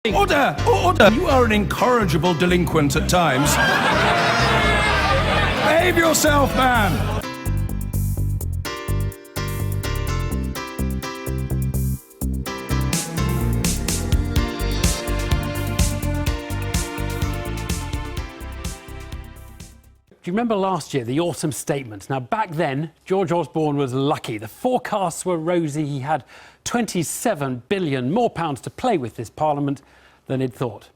Order! Order! You are an incorrigible delinquent at times. Behave yourself, man! Do you remember last year, the autumn statement? Now, back then, George Osborne was lucky. The forecasts were rosy. He had £27 billion more pounds to play with this Parliament than he'd thought.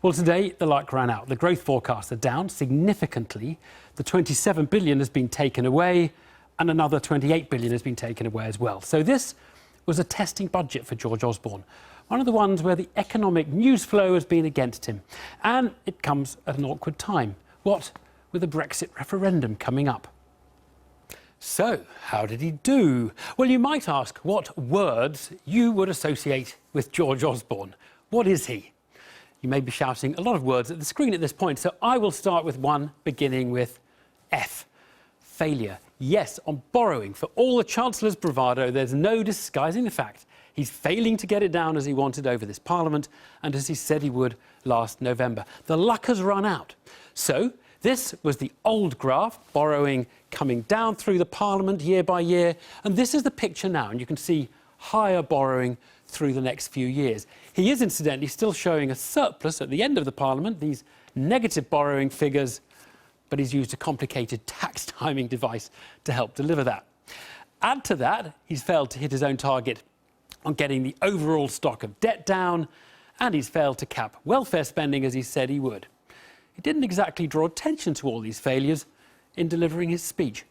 Well, today, the luck ran out. The growth forecasts are down significantly. The £27 billion has been taken away, and another £28 billion has been taken away as well. So this was a testing budget for George Osborne, one of the ones where the economic news flow has been against him. And it comes at an awkward time. What with a Brexit referendum coming up. So, how did he do? Well, you might ask what words you would associate with George Osborne. What is he? You may be shouting a lot of words at the screen at this point, so I will start with one beginning with F. Failure. Yes, on borrowing. For all the Chancellor's bravado, there's no disguising the fact he's failing to get it down as he wanted over this Parliament and as he said he would last November. The luck has run out. So, this was the old graph, borrowing coming down through the Parliament year by year, and this is the picture now, and you can see higher borrowing through the next few years. He is, incidentally, still showing a surplus at the end of the Parliament, these negative borrowing figures, but he's used a complicated tax timing device to help deliver that. Add to that, he's failed to hit his own target on getting the overall stock of debt down, and he's failed to cap welfare spending as he said he would. He didn't exactly draw attention to all these failures in delivering his speech.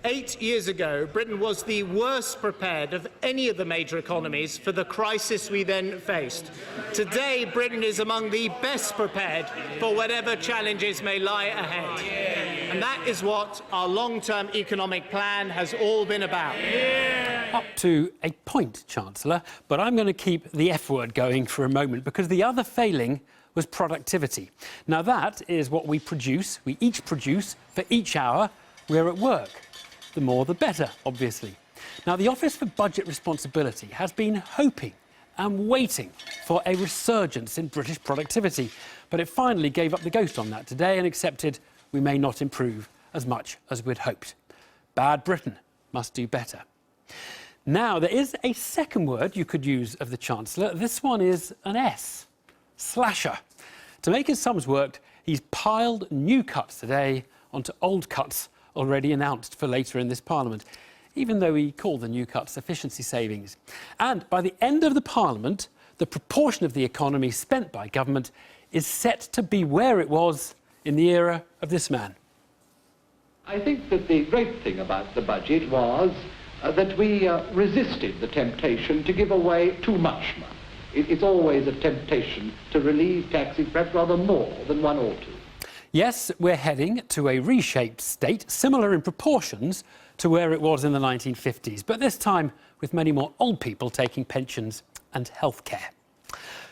8 years ago, Britain was the worst prepared of any of the major economies for the crisis we then faced. Today, Britain is among the best prepared for whatever challenges may lie ahead. And that is what our long-term economic plan has all been about. Up to a point, Chancellor, but I'm going to keep the F word going for a moment because the other failing was productivity. Now that is what we each produce for each hour we're at work. The more the better, obviously. Now the Office for Budget Responsibility has been hoping and waiting for a resurgence in British productivity, but it finally gave up the ghost on that today and accepted we may not improve as much as we'd hoped. Bad Britain must do better. Now there is a second word you could use of the Chancellor. This one is an S. Slasher. To make his sums work, he's piled new cuts today onto old cuts already announced for later in this Parliament, even though he called the new cuts efficiency savings. And by the end of the Parliament, the proportion of the economy spent by government is set to be where it was in the era of this man. I think that the great thing about the budget was that we resisted the temptation to give away too much money. It's always a temptation to relieve taxes, perhaps rather more than one ought to. Yes, we're heading to a reshaped state, similar in proportions to where it was in the 1950s, but this time with many more old people taking pensions and healthcare.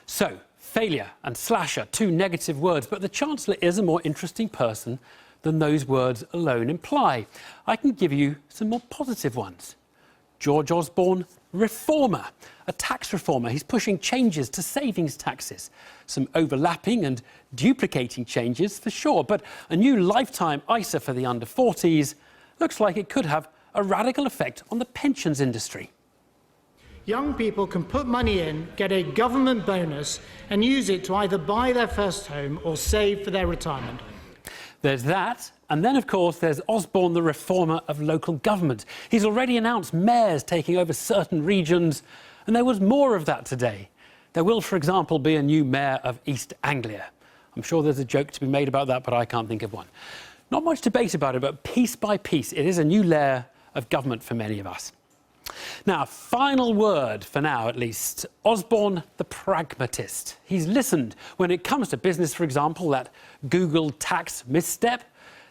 So, failure and slasher, two negative words, but the Chancellor is a more interesting person than those words alone imply. I can give you some more positive ones. George Osborne, reformer, a tax reformer. He's pushing changes to savings taxes. Some overlapping and duplicating changes for sure, but a new lifetime ISA for the under 40s looks like it could have a radical effect on the pensions industry. Young people can put money in, get a government bonus and use it to either buy their first home or save for their retirement. There's that. And then, of course, there's Osborne, the reformer of local government. He's already announced mayors taking over certain regions, and there was more of that today. There will, for example, be a new mayor of East Anglia. I'm sure there's a joke to be made about that, but I can't think of one. Not much debate about it, but piece by piece, it is a new layer of government for many of us. Now, final word, for now at least, Osborne the pragmatist. He's listened when it comes to business, for example, that Google tax misstep.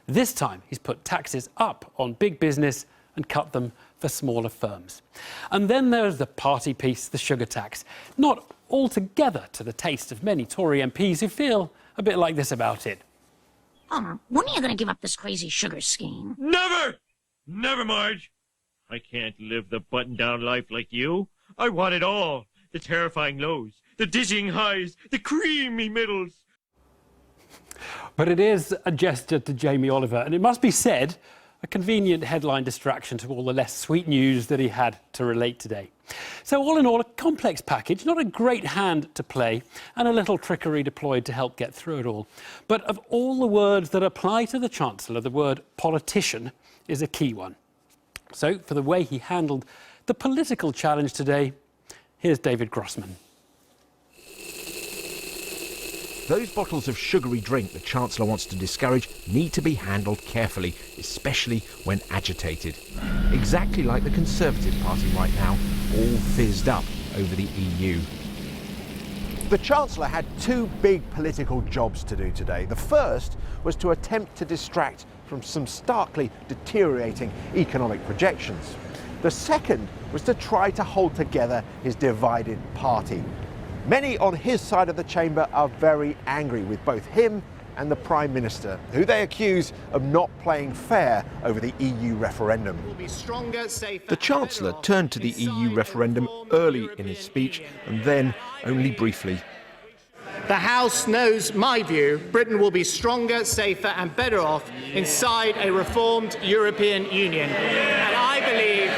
This time, he's put taxes up on big business and cut them for smaller firms. And then there's the party piece, the sugar tax. Not altogether to the taste of many Tory MPs who feel a bit like this about it. When are you going to give up this crazy sugar scheme? Never! Never, Marge. I can't live the button-down life like you. I want it all. The terrifying lows, the dizzying highs, the creamy middles. But it is a gesture to Jamie Oliver, and it must be said, a convenient headline distraction to all the less sweet news that he had to relate today. So all in all, a complex package, not a great hand to play, and a little trickery deployed to help get through it all. But of all the words that apply to the Chancellor, the word politician is a key one. So for the way he handled the political challenge today, here's David Grossman. Those bottles of sugary drink the Chancellor wants to discourage need to be handled carefully, especially when agitated. Exactly like the Conservative Party right now, all fizzed up over the EU. The Chancellor had two big political jobs to do today. The first was to attempt to distract from some starkly deteriorating economic projections. The second was to try to hold together his divided party. Many on his side of the chamber are very angry with both him and the Prime Minister, who they accuse of not playing fair over the EU referendum. The Chancellor turned to the EU referendum early in his speech and then only briefly. The House knows my view. Britain will be stronger, safer and better off inside a reformed European Union. And I believe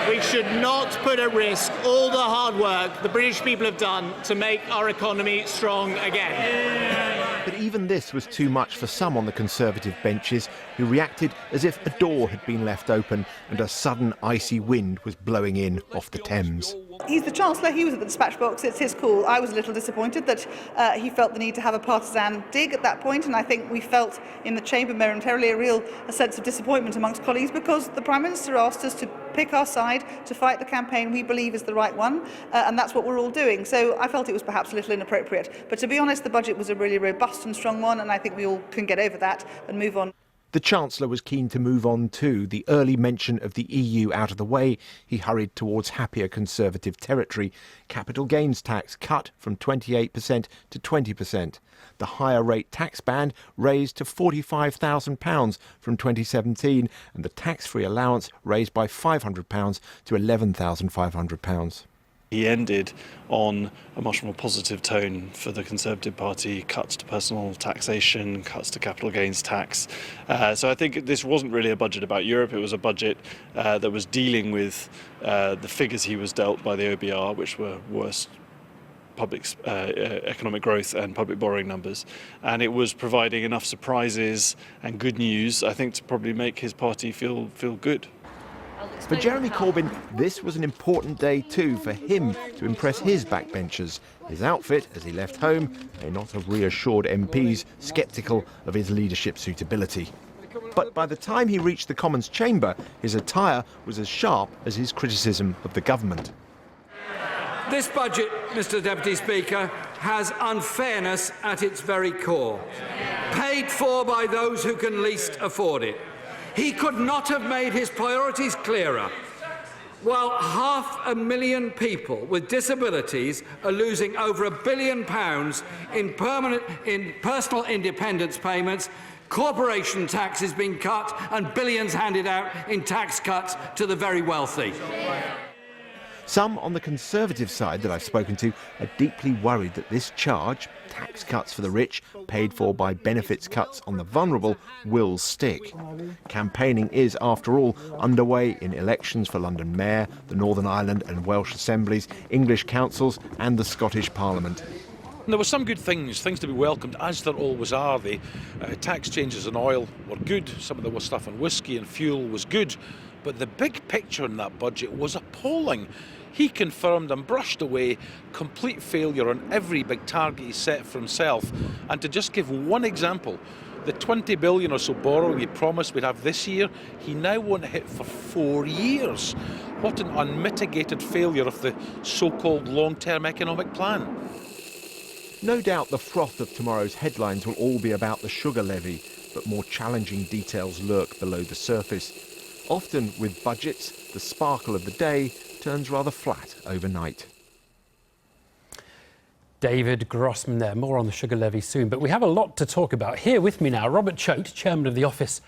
we should not put at risk all the hard work the British people have done to make our economy strong again. But even this was too much for some on the Conservative benches, who reacted as if a door had been left open and a sudden icy wind was blowing in off the Thames. He's the Chancellor, he was at the dispatch box, it's his call. I was a little disappointed that he felt the need to have a partisan dig at that point, and I think we felt in the chamber momentarily a sense of disappointment amongst colleagues because the Prime Minister asked us to pick our side, to fight the campaign we believe is the right one, and that's what we're all doing. So I felt it was perhaps a little inappropriate. But to be honest, the budget was a really robust and strong one, and I think we all can get over that and move on. The Chancellor was keen to move on too. The early mention of the EU out of the way, he hurried towards happier Conservative territory. Capital gains tax cut from 28% to 20%. The higher rate tax band raised to £45,000 from 2017, and the tax-free allowance raised by £500 to £11,500. He ended on a much more positive tone for the Conservative Party, cuts to personal taxation, cuts to capital gains tax. So I think this wasn't really a budget about Europe, it was a budget that was dealing with the figures he was dealt by the OBR, which were worst public economic growth and public borrowing numbers. And it was providing enough surprises and good news, I think, to probably make his party feel good. For Jeremy Corbyn, this was an important day too for him to impress his backbenchers. His outfit, as he left home, may not have reassured MPs sceptical of his leadership suitability. But by the time he reached the Commons chamber, his attire was as sharp as his criticism of the government. This budget, Mr. Deputy Speaker, has unfairness at its very core, paid for by those who can least afford it. He could not have made his priorities clearer. While 500,000 people with disabilities are losing over £1 billion in personal independence payments, corporation tax is being cut and billions handed out in tax cuts to the very wealthy. Some on the Conservative side that I've spoken to are deeply worried that this charge, tax cuts for the rich, paid for by benefits cuts on the vulnerable, will stick. Campaigning is, after all, underway in elections for London Mayor, the Northern Ireland and Welsh Assemblies, English councils and the Scottish Parliament. There were some good things to be welcomed, as there always are. The tax changes on oil were good. Some of the stuff on whisky and fuel was good. But the big picture in that budget was appalling. He confirmed and brushed away complete failure on every big target he set for himself. And to just give one example, the 20 billion or so borrowing he promised we'd have this year, he now won't hit for 4 years. What an unmitigated failure of the so-called long-term economic plan. No doubt the froth of tomorrow's headlines will all be about the sugar levy, but more challenging details lurk below the surface. Often with budgets, the sparkle of the day turns rather flat overnight. David Grossman there. More on the sugar levy soon, but we have a lot to talk about. Here with me now, Robert Choate, Chairman of the Office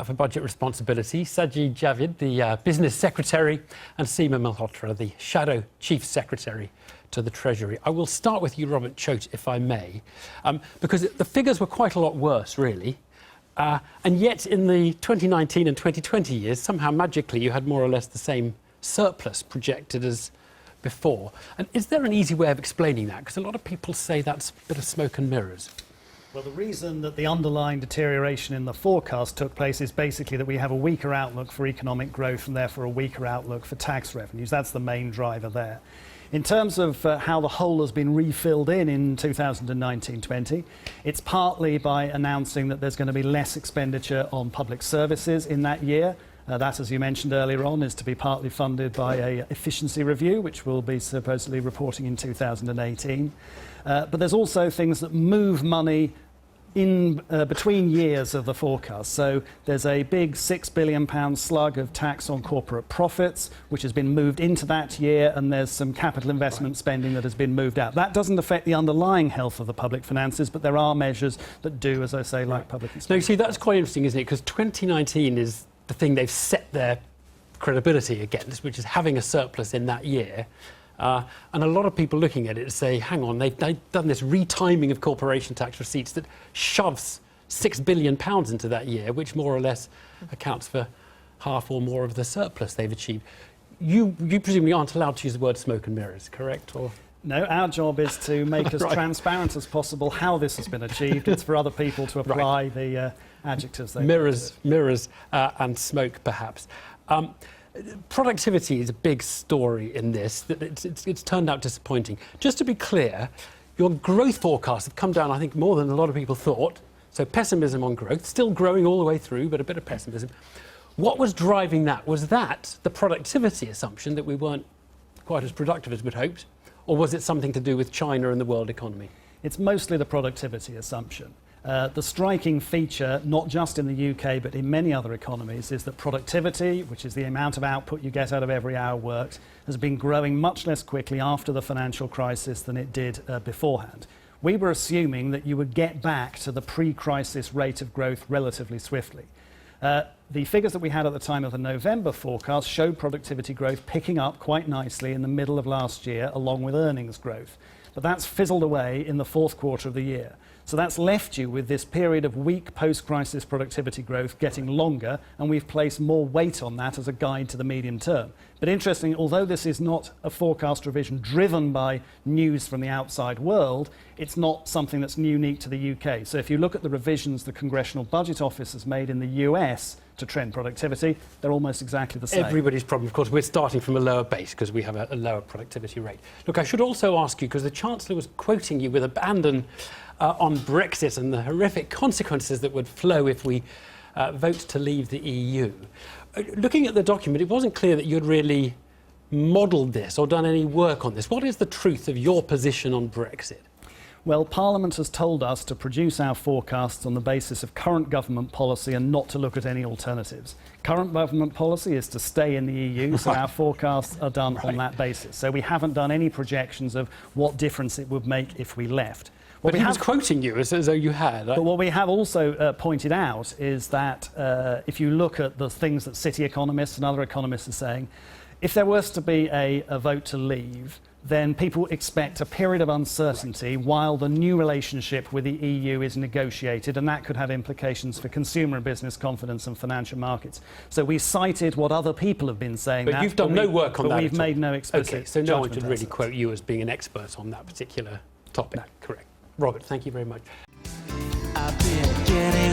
for Budget Responsibility, Sajid Javid, the Business Secretary, and Seema Malhotra, the Shadow Chief Secretary to the Treasury. I will start with you, Robert Choate, if I may, because the figures were quite a lot worse, really. And yet in the 2019 and 2020 years, somehow magically you had more or less the same surplus projected as before. And is there an easy way of explaining that? Because a lot of people say that's a bit of smoke and mirrors. Well, the reason that the underlying deterioration in the forecast took place is basically that we have a weaker outlook for economic growth and therefore a weaker outlook for tax revenues. That's the main driver there. In terms of how the hole has been refilled in 2019-20, it's partly by announcing that there's going to be less expenditure on public services in that year. That, as you mentioned earlier on, is to be partly funded by an efficiency review, which we'll be supposedly reporting in 2018. But there's also things that move money in between years of the forecast. So there's a big £6 billion slug of tax on corporate profits, which has been moved into that year, and there's some capital investment spending that has been moved out. That doesn't affect the underlying health of the public finances, but there are measures that do, as I say, like public expenditure. No, you see, that's quite interesting, isn't it? Because 2019 is the thing they've set their credibility against, which is having a surplus in that year. And a lot of people looking at it say, hang on, they've done this retiming of corporation tax receipts that shoves £6 billion into that year, which more or less accounts for half or more of the surplus they've achieved. You presumably aren't allowed to use the word smoke and mirrors, correct? Or? No, our job is to make as transparent as possible how this has been achieved. It's for other people to apply the adjectives they mirrors and smoke, perhaps. Productivity is a big story in this. It's turned out disappointing. Just to be clear, your growth forecasts have come down, I think, more than a lot of people thought. So pessimism on growth, still growing all the way through, but a bit of pessimism. What was driving that? Was that the productivity assumption that we weren't quite as productive as we'd hoped? Or was it something to do with China and the world economy? It's mostly the productivity assumption. The striking feature, not just in the UK, but in many other economies, is that productivity, which is the amount of output you get out of every hour worked, has been growing much less quickly after the financial crisis than it did beforehand. We were assuming that you would get back to the pre-crisis rate of growth relatively swiftly. The figures that we had at the time of the November forecast showed productivity growth picking up quite nicely in the middle of last year, along with earnings growth. But that's fizzled away in the fourth quarter of the year. So that's left you with this period of weak post-crisis productivity growth getting longer, and we've placed more weight on that as a guide to the medium term. But interestingly, although this is not a forecast revision driven by news from the outside world, it's not something that's unique to the UK. So if you look at the revisions the Congressional Budget Office has made in the US to trend productivity, they're almost exactly the same. Everybody's problem, of course, we're starting from a lower base because we have a lower productivity rate. Look, I should also ask you, because the Chancellor was quoting you with abandon on Brexit and the horrific consequences that would flow if we vote to leave the EU. Looking at the document, it wasn't clear that you'd really modelled this or done any work on this. What is the truth of your position on Brexit? Well, Parliament has told us to produce our forecasts on the basis of current government policy and not to look at any alternatives. Current government policy is to stay in the EU, so our forecasts are done on that basis. So we haven't done any projections of what difference it would make if we left. But he was quoting you as though you had. But what we have also pointed out is that if you look at the things that city economists and other economists are saying, if there was to be a vote to leave, then people expect a period of uncertainty while the new relationship with the EU is negotiated, and that could have implications for consumer and business confidence and financial markets. So we cited what other people have been saying. But you've done no work on that. But we've made no explicit. Okay, so no one should really quote you as being an expert on that particular topic. No. Correct. Robert, thank you very much. I've been getting